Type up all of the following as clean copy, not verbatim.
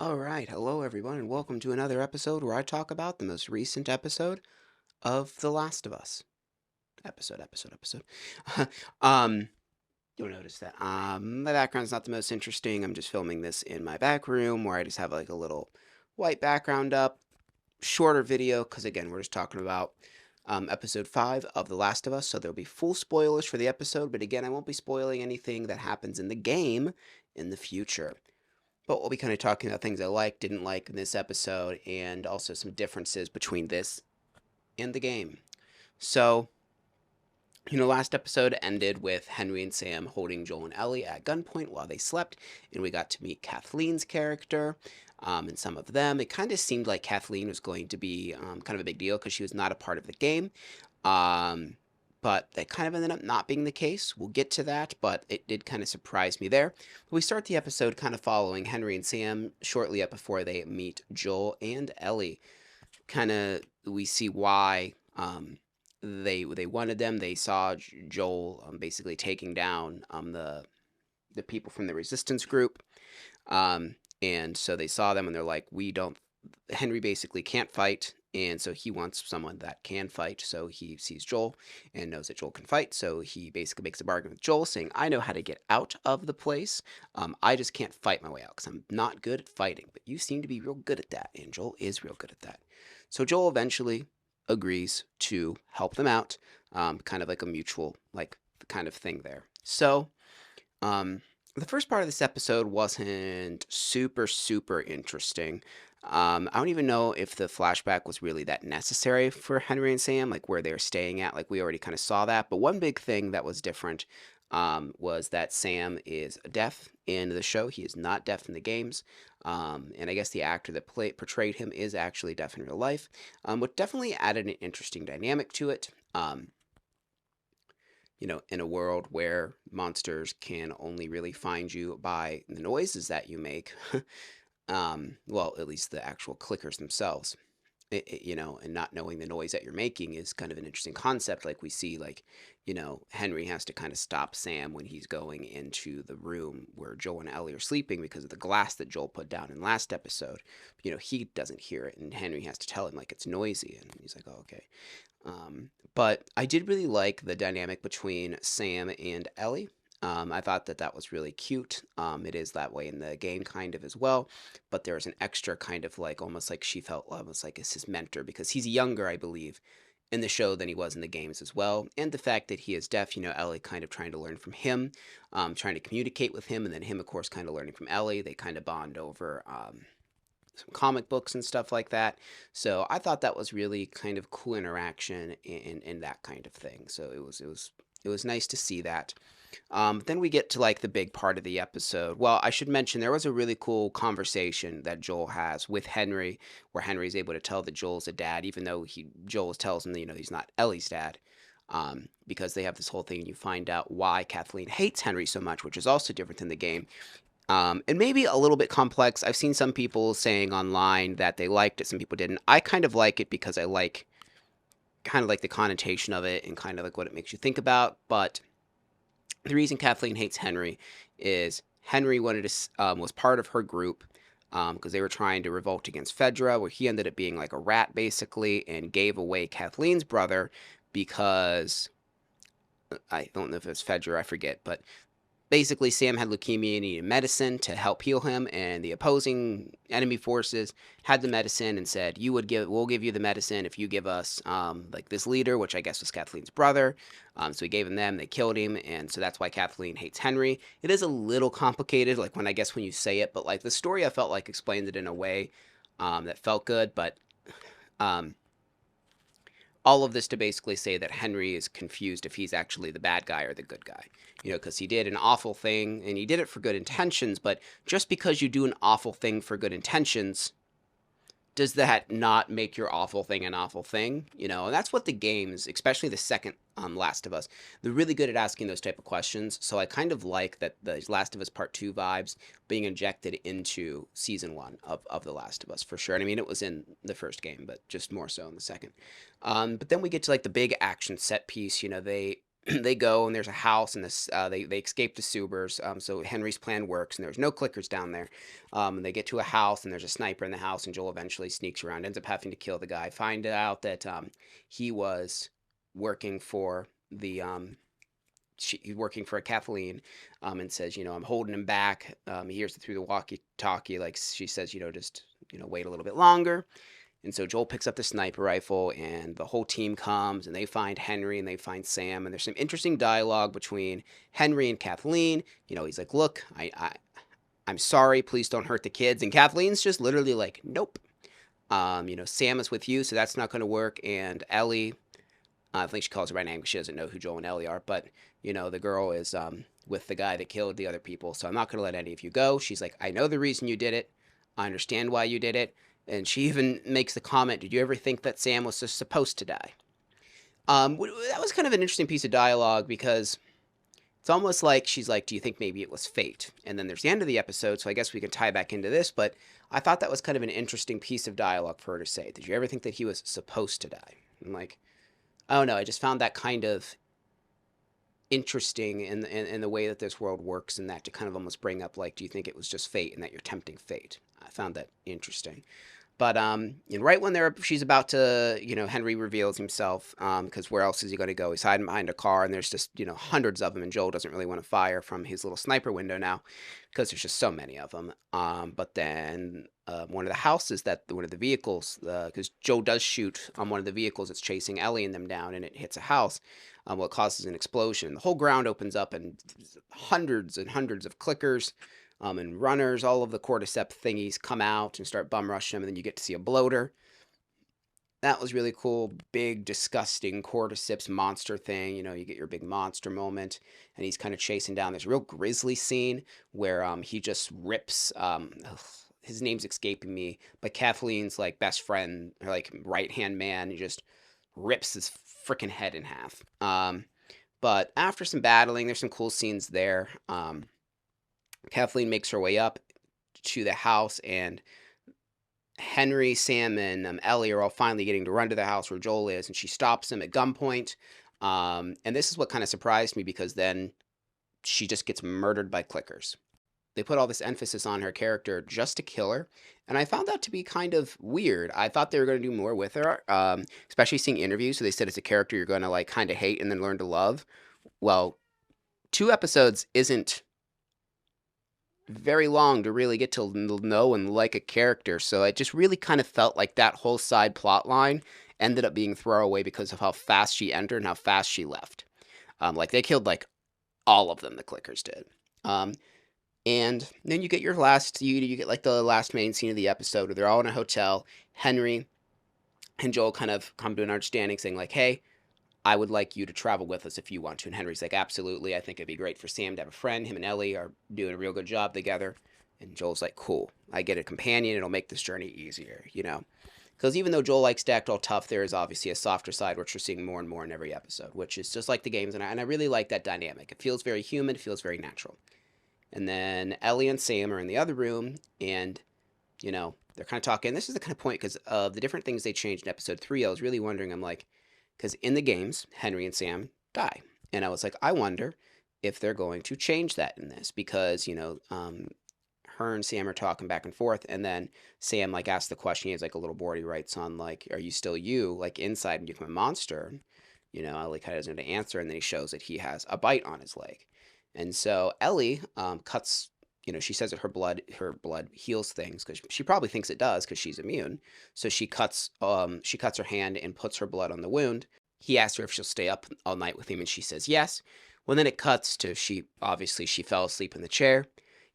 All right, hello everyone, and welcome to another episode where I talk about the most recent episode of The Last of Us. Episode. um, you'll notice that my background's not the most interesting. I'm just filming this in my back room where I just have like a little white background up, shorter video because again we're just talking about episode 5 of The Last of Us, so there'll be full spoilers for the episode, but again I won't be spoiling anything that happens in the game in the future. But we'll be kind of talking about things I liked, didn't like in this episode, and also some differences between this and the game. So, last episode ended with Henry and Sam holding Joel and Ellie at gunpoint while they slept, and we got to meet Kathleen's character and some of them. It kind of seemed like Kathleen was going to be kind of a big deal because she was not a part of the game. Um, but that kind of ended up not being the case. We'll get to that, but it did kind of surprise me there. We start the episode kind of following Henry and Sam shortly up before they meet Joel and Ellie. Kind of we see why they wanted them. They saw Joel basically taking down the people from the resistance group. And so they saw them and they're like, we don't, Henry basically can't fight. And so he wants someone that can fight. So he sees Joel and knows that Joel can fight. So he basically makes a bargain with Joel saying, I know how to get out of the place. I just can't fight my way out because I'm not good at fighting. But you seem to be real good at that. And Joel is real good at that. So Joel eventually agrees to help them out. Kind of like a mutual, like, kind of thing there. So, the first part of this episode wasn't super interesting. I don't even know if the flashback was really that necessary for Henry and Sam, like where they're staying at. Like we already kind of saw that. But one big thing that was different was that Sam is deaf in the show. He is not deaf in the games. And I guess the actor that portrayed him is actually deaf in real life, which definitely added an interesting dynamic to it. In a world where monsters can only really find you by the noises that you make, well, at least the actual clickers themselves, and not knowing the noise that you're making is kind of an interesting concept. Like we see, like, Henry has to kind of stop Sam when he's going into the room where Joel and Ellie are sleeping because of the glass that Joel put down in last episode. He doesn't hear it, and Henry has to tell him, like, it's noisy, and he's like, oh, okay. But I did really like the dynamic between Sam and Ellie. I thought that that was really cute. It is that way in the game kind of as well, but there's an extra kind of like almost like she felt almost like it's his mentor because he's younger, I believe, in the show than he was in the games as well. And the fact that he is deaf, Ellie kind of trying to learn from him, trying to communicate with him, and then him, of course, kind of learning from Ellie. They kind of bond over some comic books and stuff like that. So I thought that was really kind of cool interaction in that kind of thing. So it was nice to see that. Then we get to like the big part of the episode. Well, I should mention there was a really cool conversation that Joel has with Henry, where Henry's able to tell that Joel's a dad, even though Joel tells him that he's not Ellie's dad. Because they have this whole thing, and you find out why Kathleen hates Henry so much, which is also different than the game. And maybe a little bit complex. I've seen some people saying online that they liked it, some people didn't. I kind of like it because I like kind of like the connotation of it and kind of like what it makes you think about. But the reason Kathleen hates Henry is Henry was part of her group because they were trying to revolt against Fedra, where he ended up being like a rat basically and gave away Kathleen's brother because I don't know if it was Fedra, I forget, but basically Sam had leukemia and needed medicine to help heal him, and the opposing enemy forces had the medicine and said, we'll give you the medicine if you give us like this leader, which I guess was Kathleen's brother. So he gave him them, they killed him, and so that's why Kathleen hates Henry. It is a little complicated, like when you say it, but like the story I felt like explained it in a way that felt good, but um, all of this to basically say that Henry is confused if he's actually the bad guy or the good guy. Because he did an awful thing and he did it for good intentions, but just because you do an awful thing for good intentions, does that not make your awful thing an awful thing? And that's what the games, especially the second Last of Us, they're really good at asking those type of questions. So I kind of like that the Last of Us Part 2 vibes being injected into Season 1 of The Last of Us, for sure. And I mean, it was in the first game, but just more so in the second. But then we get to like the big action set piece. They go and there's a house and this they escape the Subers. So Henry's plan works and there's no clickers down there. And they get to a house and there's a sniper in the house and Joel eventually sneaks around, ends up having to kill the guy. Find out that he was working for the he's working for a Kathleen, and says, I'm holding him back. He hears it through the walkie-talkie, like she says, just wait a little bit longer. And so Joel picks up the sniper rifle, and the whole team comes, and they find Henry, and they find Sam, and there's some interesting dialogue between Henry and Kathleen. He's like, "Look, I'm sorry, please don't hurt the kids," and Kathleen's just literally like, "Nope." Sam is with you, so that's not going to work. And Ellie, I think she calls her by name because she doesn't know who Joel and Ellie are, but the girl is with the guy that killed the other people, so I'm not going to let any of you go. She's like, "I know the reason you did it. I understand why you did it." And she even makes the comment, "Did you ever think that Sam was just supposed to die?" That was kind of an interesting piece of dialogue because it's almost like she's like, "Do you think maybe it was fate?" And then there's the end of the episode, so I guess we can tie back into this, but I thought that was kind of an interesting piece of dialogue for her to say. "Did you ever think that he was supposed to die?" I'm like, I don't know. I just found that kind of interesting in the way that this world works, and that to kind of almost bring up, like, do you think it was just fate and that you're tempting fate? I found that interesting. But and right when she's about to, Henry reveals himself, because where else is he going to go? He's hiding behind a car, and there's just hundreds of them, and Joel doesn't really want to fire from his little sniper window now, because there's just so many of them. But then one of the houses one of the vehicles, because Joel does shoot on one of the vehicles that's chasing Ellie and them down, and it hits a house. What causes an explosion? The whole ground opens up, and hundreds and hundreds of clickers and runners, all of the cordyceps thingies come out and start bum rushing them, and then you get to see a bloater. That was really cool. Big, disgusting cordyceps monster thing. You get your big monster moment, and he's kind of chasing down this real grisly scene where he just rips. His name's escaping me, but Kathleen's like best friend, or like right hand man, he just rips his freaking head in half. But after some battling, there's some cool scenes there. Kathleen makes her way up to the house, and Henry, Sam, and Ellie are all finally getting to run to the house where Joel is, and she stops him at gunpoint. And this is what kind of surprised me, because then she just gets murdered by clickers. They put all this emphasis on her character just to kill her, and I found that to be kind of weird. I thought they were going to do more with her, especially seeing interviews. So they said it's a character you're going to like kind of hate and then learn to love. Well, 2 episodes isn't very long to really get to know and like a character, so it just really kind of felt like that whole side plot line ended up being throwaway because of how fast she entered and how fast she left. Like they killed like all of them, the clickers did. And then you get your last, you get like the last main scene of the episode where they're all in a hotel. Henry and Joel kind of come to an understanding, saying like, "Hey, I would like you to travel with us if you want to." And Henry's like, "Absolutely. I think it'd be great for Sam to have a friend. Him and Ellie are doing a real good job together." And Joel's like, "Cool. I get a companion. It'll make this journey easier, Because even though Joel likes to act all tough, there is obviously a softer side, which we're seeing more and more in every episode, which is just like the games. And I really like that dynamic. It feels very human. It feels very natural. And then Ellie and Sam are in the other room, and, they're kind of talking. This is the kind of point, because of the different things they changed in episode 3, I was really wondering, I'm like, because in the games, Henry and Sam die. And I was like, I wonder if they're going to change that in this, because, her and Sam are talking back and forth, and then Sam, like, asks the question. He has, like, a little board he writes on, like, "Are you still you, like, inside and you become a monster?" Ellie kind of doesn't know to answer, and then he shows that he has a bite on his leg. And so Ellie cuts, she says that her blood heals things, because she probably thinks it does because she's immune. So she cuts her hand and puts her blood on the wound. He asks her if she'll stay up all night with him, and she says yes. Well, then it cuts to she fell asleep in the chair,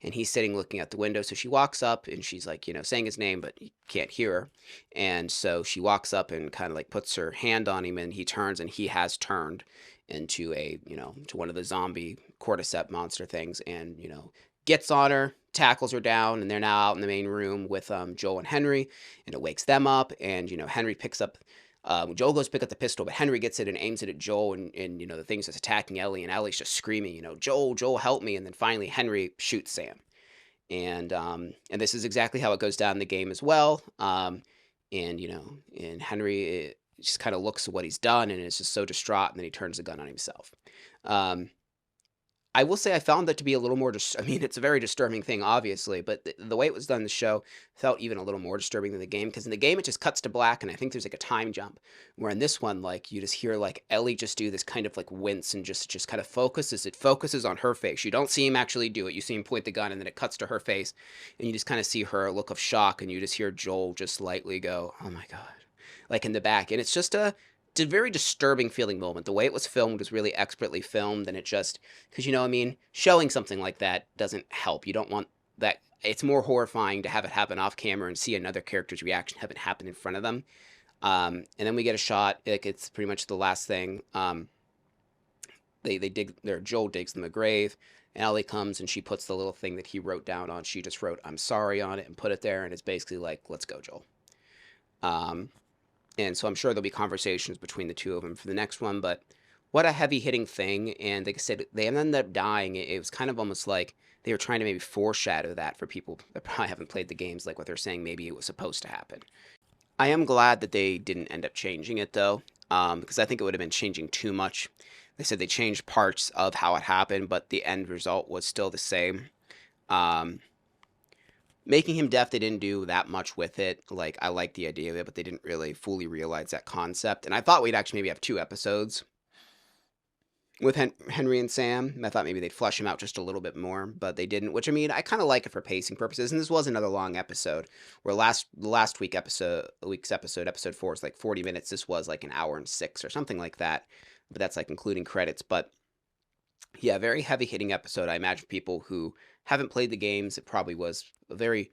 and he's sitting looking out the window. So she walks up, and she's like, saying his name, but he can't hear her. And so she walks up and kind of like puts her hand on him, and he turns, and he has turned into to one of the zombie cordyceps monster things, and gets on her, tackles her down, and they're now out in the main room with Joel and Henry, and it wakes them up. And Henry picks up, Joel goes to pick up the pistol, but Henry gets it and aims it at Joel, and the thing's just attacking Ellie, and Ellie's just screaming, "Joel, help me!" And then finally Henry shoots Sam, and this is exactly how it goes down in the game as well. And Henry just kind of looks at what he's done and is just so distraught, and then he turns the gun on himself. Um, I will say I found that to be a little more I mean, it's a very disturbing thing, obviously, but the way it was done in the show felt even a little more disturbing than the game, because in the game, it just cuts to black, and I think there's, like, a time jump, where in this one, like, you just hear, like, Ellie just do this kind of, like, wince and just kind of focuses on her face. You don't see him actually do it. You see him point the gun, and then it cuts to her face, and you just kinda see her look of shock, and you just hear Joel just lightly go, "Oh my god," like, in the back, and it's a very disturbing feeling moment. The way it was filmed was really expertly filmed, and it just, because, I mean, showing something like that doesn't help. You don't want that. It's more horrifying to have it happen off camera and see another character's reaction have it happen in front of them. And then we get a shot. Like, it's pretty much the last thing. They dig there. Joel digs them a grave. And Ellie comes and she puts the little thing that he wrote down on. She just wrote "I'm sorry" on it and put it there, and it's basically like, "Let's go, Joel." Um, and so I'm sure there'll be conversations between the two of them for the next one. But what a heavy hitting thing! And like I said, they ended up dying. It was kind of almost like they were trying to maybe foreshadow that for people that probably haven't played the games, like what they're saying maybe it was supposed to happen. I am glad that they didn't end up changing it though, because I think it would have been changing too much. They said they changed parts of how it happened, but the end result was still the same. Um, Making him deaf, they didn't do that much with it. Like, I like the idea of it, but they didn't really fully realize that concept. And I thought we'd actually maybe have 2 episodes with Henry and Sam. I thought maybe they'd flesh him out just a little bit more, but they didn't. Which, I mean, I kind of like it for pacing purposes. And this was another long episode. Where week's episode, episode 4, is like 40 minutes. This was like an hour and 6 or something like that. But that's like including credits. But yeah, very heavy hitting episode. I imagine people who haven't played the games, it probably was a very,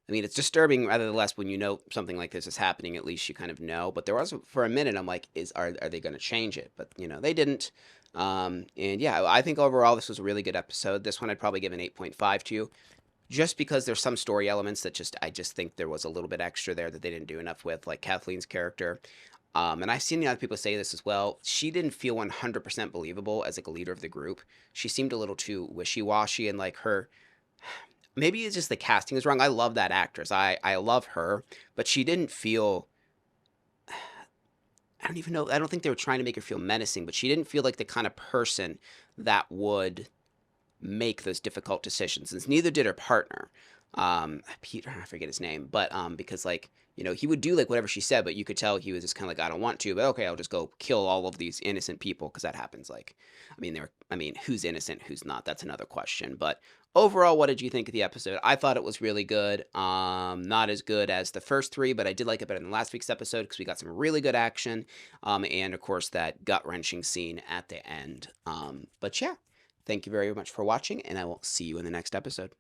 I mean, it's disturbing rather less when you know something like this is happening. At least you kind of know. But there was, for a minute, I'm like, are they going to change it? But they didn't. And yeah, I think overall this was a really good episode. This one I'd probably give an 8.5 to, just because there's some story elements that I just think there was a little bit extra there that they didn't do enough with, like Kathleen's character. And I've seen other people say this as well. She didn't feel 100% believable as like a leader of the group. She seemed a little too wishy-washy, and like her, maybe it's just the casting is wrong. I love that actress. I love her, but she didn't feel. I don't even know. I don't think they were trying to make her feel menacing, but she didn't feel like the kind of person that would make those difficult decisions, and neither did her partner. Peter, I forget his name, but because like he would do like whatever she said, but you could tell he was just kind of like, I don't want to, but okay, I'll just go kill all of these innocent people, because that happens. Like, I mean, who's innocent, who's not? That's another question. But overall, what did you think of the episode? I thought it was really good. Not as good as the first 3, but I did like it better than last week's episode because we got some really good action. And of course that gut wrenching scene at the end. But yeah. Thank you very much for watching, and I will see you in the next episode.